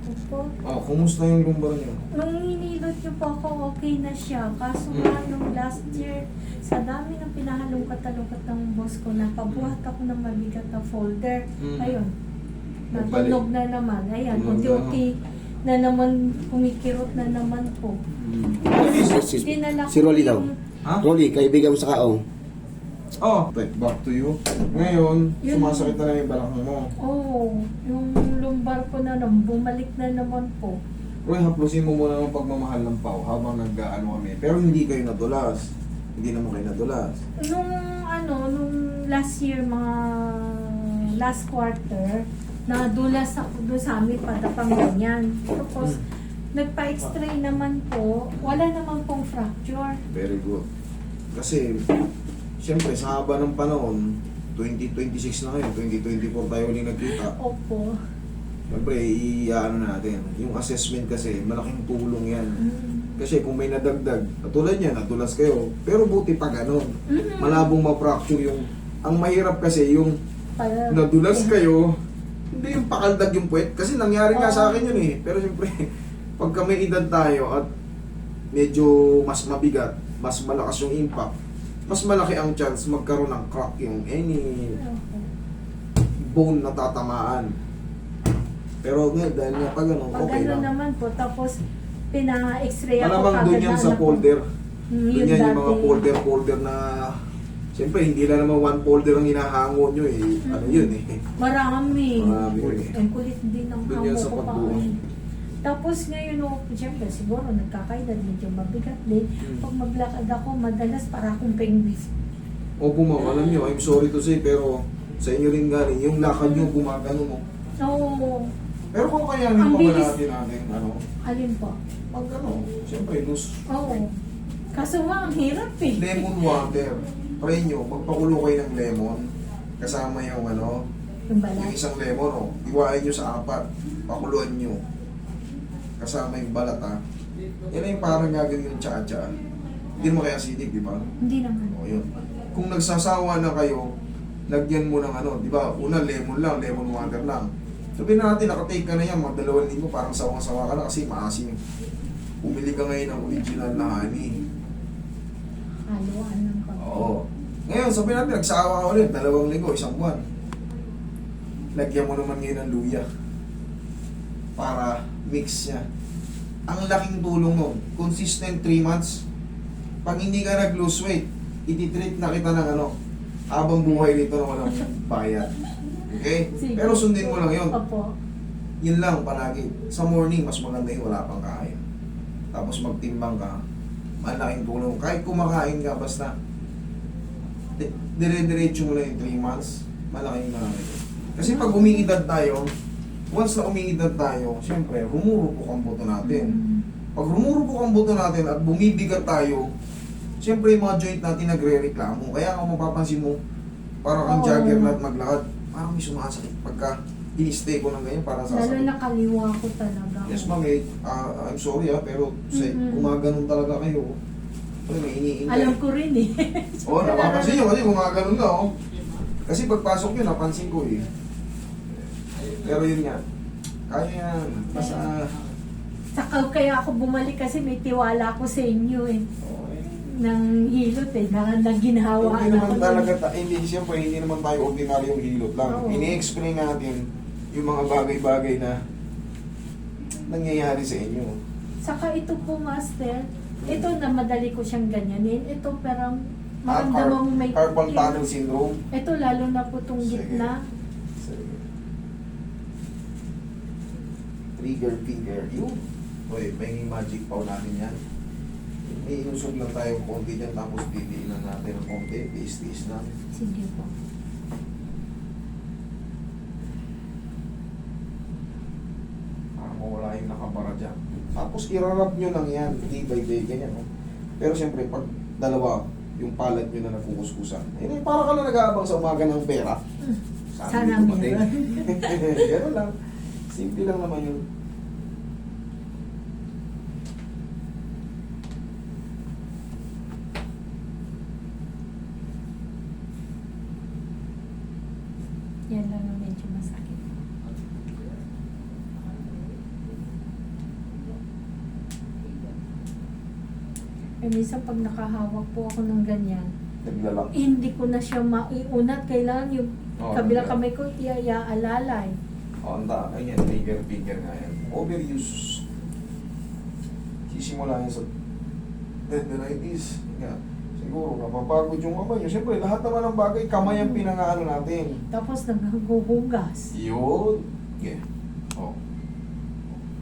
Opo. Oh, kumusta yung lumbar niyo? Nung hinilot niyo po ako, okay na siya. Kaso nga, nung last year, sa dami ng pinahalungkat-alungkat ng boss ko, nakabuhat ako ng mabigat na folder. Ayun. Natunog na naman. Ayan, Tunog na, unti-unti na naman, kumikirot na naman po. Dinala ko Si Rolly daw. yung- Ha? Rolly, kaibigan mo sa kaong. Oh, back to you. Ngayon, Yun. sumasakit na lang yung balakang mo. Oo, yung lumbar ko na naman, bumalik na naman po. Roy, haplusin mo muna ng pagmamahal ng pau habang nag-ano kami. Pero hindi kayo nadulas. Hindi naman kayo nadulas. Nung last year, mga last quarter, nadulas ako doon sa amin, padapang ganyan. Tapos, nagpa-x-ray naman po, wala naman pong fracture. Very good. Kasi, siyempre, sa haba ng panahon, 2026 na ngayon, 2024 tayo ulit nagkita. Opo. Siyempre, i-ano natin. Yung assessment kasi, malaking tulong yan. Mm. Kasi kung may nadagdag, katulad niya, nadulas kayo. Pero buti pa ganun. Mhm. Malabong ma-fracture yung... Ang mahirap kasi yung Para- nadulas kayo, hindi yung pakaldag yung puwet. Kasi nangyari nga sa akin yun eh. Pero siyempre, pagka may edad tayo at medyo mas mabigat, mas malakas yung impact, mas malaki ang chance magkaroon ng crack yung any Opo. bone na tatamaan. Pero ngayon, dahil nga pag ano, Pag okay ano lang. naman po, tapos pina-x-ray ako Malamang doon yan na sa ano po. folder. Mm, Doon yan yung mga dati. folder na... Siyempre, hindi lang naman one folder ang hinahango nyo eh. Ano yun eh. Marami. Marami yun eh. Ang kulit din ng Doon yan hamo sa ko pa. pagbuo. Tapos ngayon, siyempre, siguro nagkakaedad, medyo mabigat din. Pag maglakad ako, madalas para akong penguin. Opo ma'am, alam nyo, I'm sorry to say, pero sa inyo rin galing, yung lakad nyo gumagano mo. Oo. Pero kung kayanin Ang pa ba bilis. natin, ano, Alin po? pag ano, siyempre, loose Oo. Kaso nga, ang hirap eh. lemon water. Try nyo, magpakulo kayo ng lemon, kasama yung ano, Yung yung balat. isang lemon, oh, iwain nyo sa 4, pakuluan nyo. Kasama yung balat, ha. Yan na yung parang gagawin yung tsa-tsa. Hindi mo kaya acidic, di ba? Hindi naman. O yun. Kung nagsasawa na kayo, lagyan mo ng ano, di ba? Una, lemon lang, lemon water lang. Sabihin natin, nakatake ka na yan, mga 2 linggo, parang sawang-sawa ka na kasi maasim. Bumili ka ngayon ng original na honey. Haluan ng konti. Oo. Ngayon, sabihin natin, nagsawa ka ulit, 2 linggo, 1 buwan. Lagyan mo naman ngayon ng luya. Para mix niya. Ang laking tulong nun. Consistent 3 months. Pag hindi ka nag-lose weight, ititreat na kita ng ano, habang buhay dito na walang bayad. Okay? Sige. Pero sundin mo lang yun. Opo. Yun lang palagi. Sa morning, mas maganda yung wala pang kain. Tapos magtimbang ka, malaking tulong. Kahit kumakain ka, basta dire-diretso mo lang yung 3 months, malaking malaki. Kasi pag umiidad tayo, once na umiidad tayo, siyempre, rumurupok ang buto natin. Pag rumurupok ang buto natin at bumibigat tayo, siyempre yung mga joint natin nagre-reklamo. Kaya kung mapapansin mo, parang kang Oo. jogger na at maglakad, parang may sumasakit pagka ini-stay ko ng ganyan, parang Lalo sasakit. na kaliwa ko talaga. Yes ma'am, I'm sorry pero gumaganon talaga kayo. Pero may iniintay. Alam ko rin eh. Oo, napapansin nyo kasi gumaganon na oh. Kasi pagpasok nyo, napansin ko eh. Pero yun nga, kaya yan. Basta, Saka kaya ako bumalik kasi may tiwala ako sa inyo eh. Nang hilot eh, na ginhawa hindi naman talaga, hindi siyempre, hindi naman tayo ordinaryong hilot lang. Oo. Ini-explain natin yung mga bagay-bagay na nangyayari sa inyo. Saka ito po, Master, ito na madali ko siyang ganyanin. Ito parang maramdaman mo may... Carpal tunnel syndrome. Ito lalo na po itong Sige. gitna. Sige. Trigger finger. Yun. Uy, may magic paw natin yan. Iinusog lang tayo konti dyan tapos piliin lang natin ng konti. Tiis-tiis lang. Sige po. Para mawala yung nakabara dyan. Tapos irarap nyo lang yan. Day by day. Ganyan. Oh. Pero siyempre, pag dalawa, yung palad nyo na nagkukuskusan. Eh, para ka lang nag-aabang sa umaga ng pera. Sana dumating. meron. Ganun lang. Simple lang naman yun. Yan lang ang medyo masakit. Eh, minsan pag nakahawak po ako ng ganyan, Naglalak. hindi ko na siya maiunat. Kailangan yung Oo, kabilang naglalak. kamay ko iaalalay. O, anda. Ayan, finger nga yan. Overuse. Sisimula yan sa tendinitis. Yan. Siguro, napapagod yung kamay nyo. Siyempre, lahat naman ng bagay, kamay ang pinangaano natin. Tapos naghuhugas. Yun. Yeah. Oh.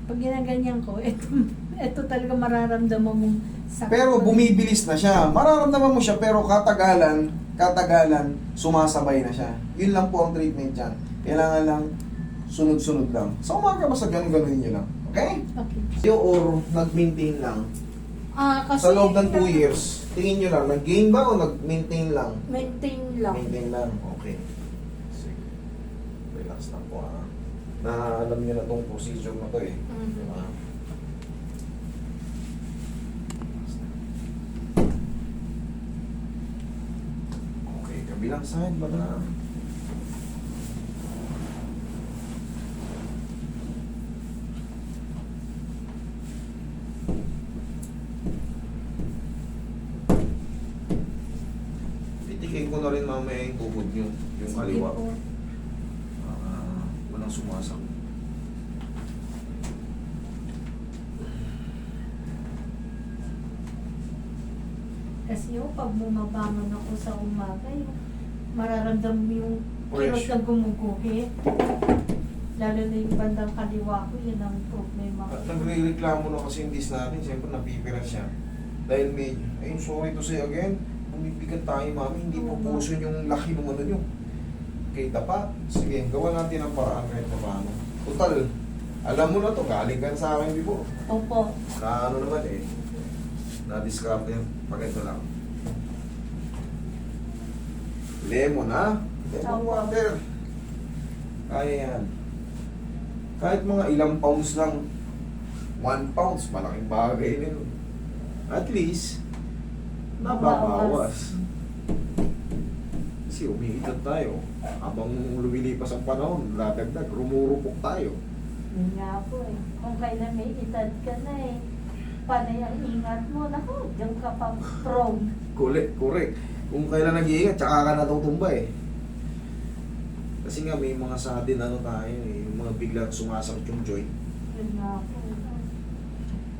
Pag ginaganyan ko, ito talaga mararamdaman mong sakit. Pero bumibilis na siya. Mararamdaman mo siya, pero katagalan, sumasabay na siya. Yun lang po ang treatment dyan. Kailangan lang, sunod-sunod lang. Sa umaga, basta ganun-ganun nyo lang. Okay? Okay. Or nag-maintain lang. Kasi Sa loob ng 2 years, tingin nyo lang, nag-gain ba o nag-maintain lang? maintain lang. Maintain lang. Okay. Sige. Relax lang po ha. Na alam nyo na tong procedure na to eh. Mhm. Diba? Okay, kabilang side ba na? Titikin ko na rin mamaya yung tuhod nyo, yung Sige kaliwa. po. Walang sumasang. Kasi yung pag bumabangon ako sa umaga, yung mararamdam mo yung kirot Fresh. na gumuguhit. Lalo na yung bandang kaliwa ko, yun ang problema At ko. nagre-reklamo na kasi yung disc natin, siyempre napipira siya. Dahil may, ayun, sorry to say again, bumibigat tayo mami, hindi Oo, proportion yung laki ng ano nyo. Kita pa, sige, gawa natin ang paraan kahit pa paano. Total, alam mo na to, galing ka na sa akin before. Opo. Na ano naman eh, na-discard yan, pag ito lang. Lemon ha? Lemon Opo. water. Kaya yan. Kahit mga ilang pounds lang, 1 pounds, malaking bagay din. At least, nababawas. Kasi umiidad tayo. Habang lumilipas ang panahon, ladagdag, rumurupok tayo. Yun nga po eh. Kung kailan may edad ka na eh, panay ang ingat mo, naku, diyan ka pa prone. Correct. Kung kailan nag-iingat, tsaka ka natutumba eh. Kasi nga may mga sudden ano tayo eh, yung mga biglang sumasakit yung joint. Yun nga po.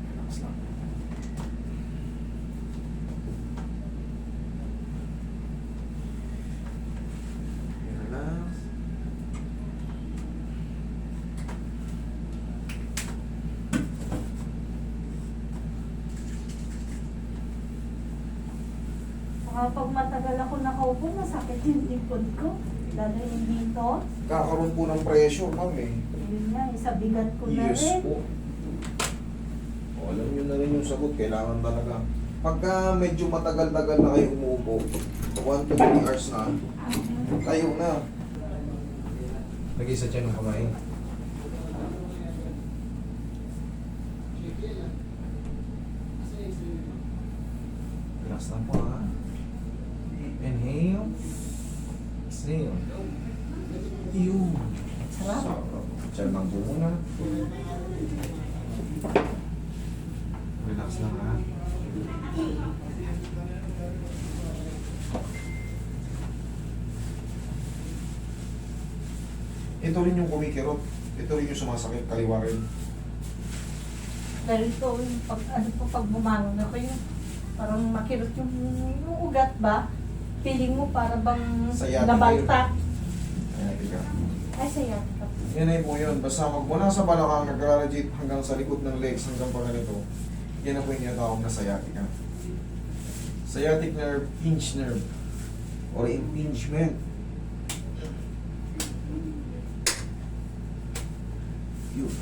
Relax lang. Relax. Kapag matagal ako nakaupo, masakit yung likod ko. Lalo yung dito. Kakaroon po ng pressure, ma'am eh. Yun nga, sa bigat ko na Yes rin. po. O, alam nyo na rin yung sagot, kailangan talaga. Pagka medyo matagal-tagal na kayo umuupo, 1 to 3 hours na, tayo na. Lagay sa tiyan ng kamay. Relax lang po ha. Inhale. Exhale. Yun. Sarap. Tiyan lang po muna. Relax lang ha. Ito rin yung kumikirot. Ito rin yung sumasakit, kaliwa rin. Dahil ito, yung pag bumangon ako yung parang makirot yung ugat ba? Feeling mo para bang Sciatica nabaltak. Ayan, tika. Ay, saya. Yan ay po yun. Basta magmula sa balakang, nag-graduate hanggang sa likod ng legs, hanggang pa ganito. Yan na po yung tinatawag na sciatica. Sciatic nerve, hinge nerve, or impingement. Yun.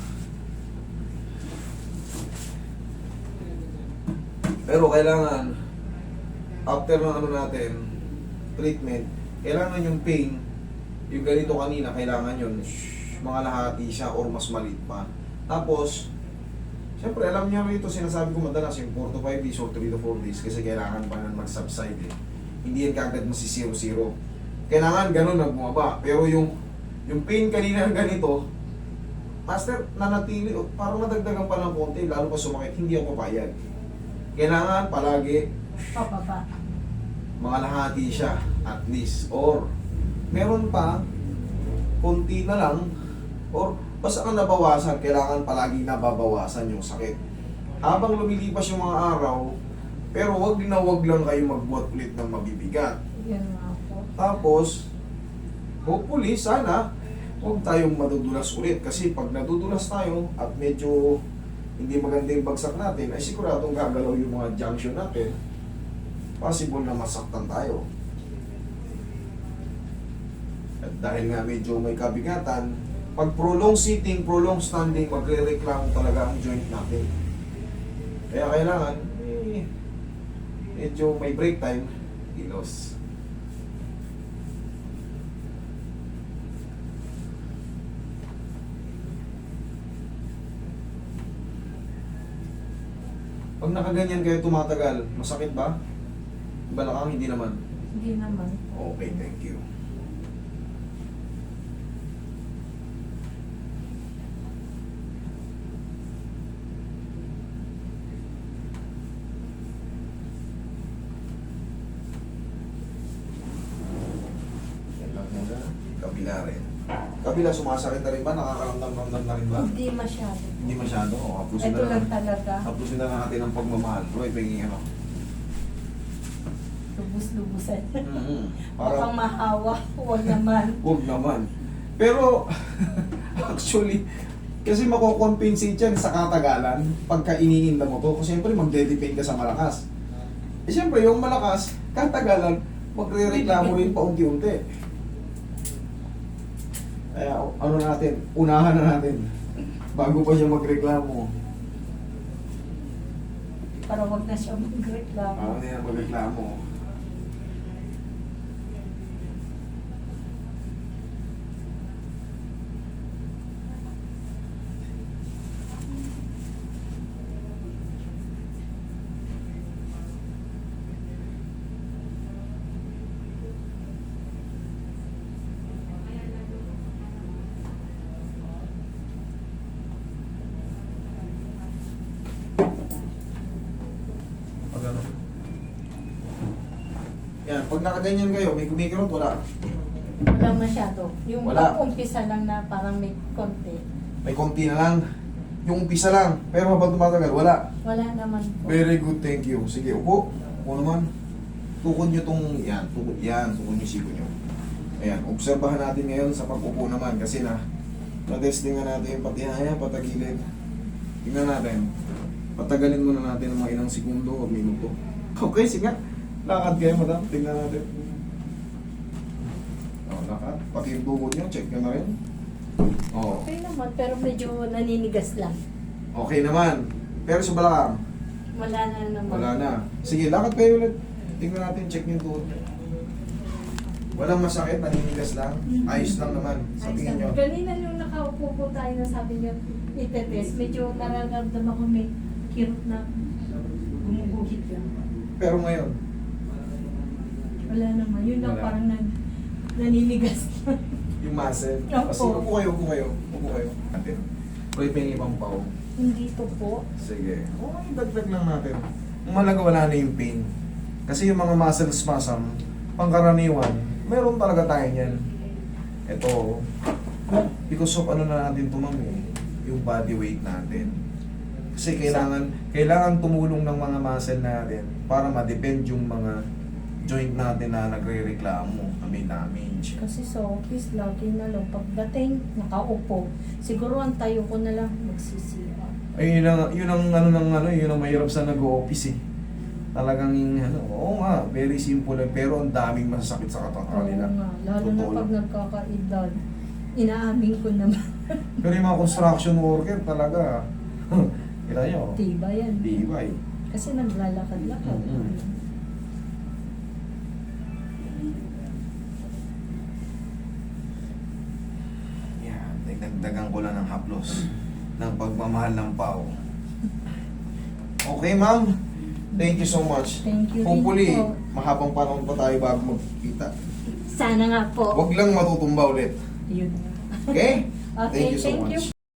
Pero kailangan, after ng ano natin, treatment, kailangan yung pain, yung ganito kanina, kailangan yun, mga lahati siya or mas maliit pa. Tapos, siyempre alam niya rito, sinasabi ko madalas yung 4 to 5 days or 3 to 4 days kasi kailangan pa na mag-subside eh. Hindi yan kagad masi-0-0. Kailangan ganun na bumaba. Pero yung pain kanina ganito, master, nanatili, parang nadagdagan pa ng konti, lalo pa sumakit, hindi ako papayag. Kailangan palagi Pababa. mga lahati siya at least, or meron pa konti na lang, or basta kang nabawasan, kailangan palagi nababawasan yung sakit habang lumilipas yung mga araw. Pero wag lang kayo magbuhat ulit ng mabibigat. Yan nga po. Tapos hopefully sana huwag tayong madudulas ulit, kasi pag nadudulas tayo at medyo hindi maganda yung bagsak natin, ay siguradong gagalaw yung mga junction natin, possible na masaktan tayo. At dahil nga medyo may kabigatan, pag prolonged sitting, prolonged standing, magre-reklamo talaga ang joint natin. Kaya kailangan, medyo may break time, ilos. Pag nakaganyan kayo tumatagal, masakit ba? Balakang hindi naman. Hindi naman. Okay, thank you. Yan lang muna. Kabila rin. Kabila, sumasakit na rin ba? Nakakaramdam-ramdam na rin ba? Hindi masyado. Hindi masyado. O, hapusin Ito na lang lang. talaga. Hapusin na natin ang pagmamahal. Roy, pingin ano. Lubos-lubusan. Parang, Mukhang mahawa. Huwag naman. huwag naman. Pero, actually, kasi mako-compensate yan sa katagalan pagka iniinda mo to. Kasi siyempre, magde-depend ka sa malakas. Eh siyempre, yung malakas, katagalan, magre-reklamo rin paunti-unti. Kaya, ano natin, unahan na natin. Bago pa siya magreklamo. Para wag na siya magreklamo. Ano na yan magreklamo? Pag ano? Yan, pag nakaganyan kayo, may kumikirot, wala. Wala masyado. Yung Wala. pag-umpisa lang na parang may konti. May konti na lang. Yung umpisa lang. Pero habang tumatagal, wala. Wala naman po. Very good, thank you. Sige, upo. Upo naman. Tukod nyo tong, yan, tukod nyo sigo nyo. Ayan, obserbahan natin ngayon sa pag-upo naman kasi na-testing na natin pati haya, patagilid. Tingnan natin. Patagalin muna natin ng mga ilang segundo o minuto. Okay, sige. Lakad kayo, madam. Tingnan natin. Lakad. Pati yung tukod nyo, check nyo na rin. Oo. Okay naman, pero medyo naninigas lang. Okay naman. Pero sa balakang, Wala na naman. wala na. Sige, lakad kayo ulit. Tingnan natin, check yung tuhod. Walang masakit, naninigas lang. Ayos lang naman. Sa tingin nyo. Kanina yung nakaupo po tayo na sabi niyo, itetest, medyo nararamdaman ko may kirot na gumuguhit lang. Pero ngayon, Wala naman. Yun lang Wala. parang naninigas lang. yung muscle. Opo. Kasi upo kayo, upo kayo. Upo kayo. Atin. Pwede pa yung ibang pao. Hindi to po. Sige. Okay, dagdag lang natin. Ang malaga wala na yung pain. Kasi yung mga muscle spasm, pangkaraniwan, meron talaga tayo niyan. Ito, because of ano na natin tumami, yung body weight natin. Kasi kailangan tumulong ng mga muscle natin para ma-depend yung mga joint natin na nagre-reklamo na may damage. Kasi sa office, lagi na lang pagdating, nakaupo. Siguro ang tayo ko na lang magsisira. Ay, yun ang mahirap sa nag-office eh. Talagang oo nga, very simple lang, pero ang daming masasakit sa katawan Oo nila. nga, lalo na Totoo pag lang. nagkakaedad. Inaamin ko naman. Pero yung mga construction worker talaga, kita nyo, Tiba yan. tibay. Kasi naglalakad-lakad. Mhm. Yan, dagdagan ko lang ng haplos ng pagmamahal ng pao. Okay, ma'am. Thank you so much. Thank you rin Hopefully, po. mahabang panahon pa tayo bago magkita. Sana nga po. Huwag lang matutumba ulit. Yun. Okay? Okay, Thank you so thank you much.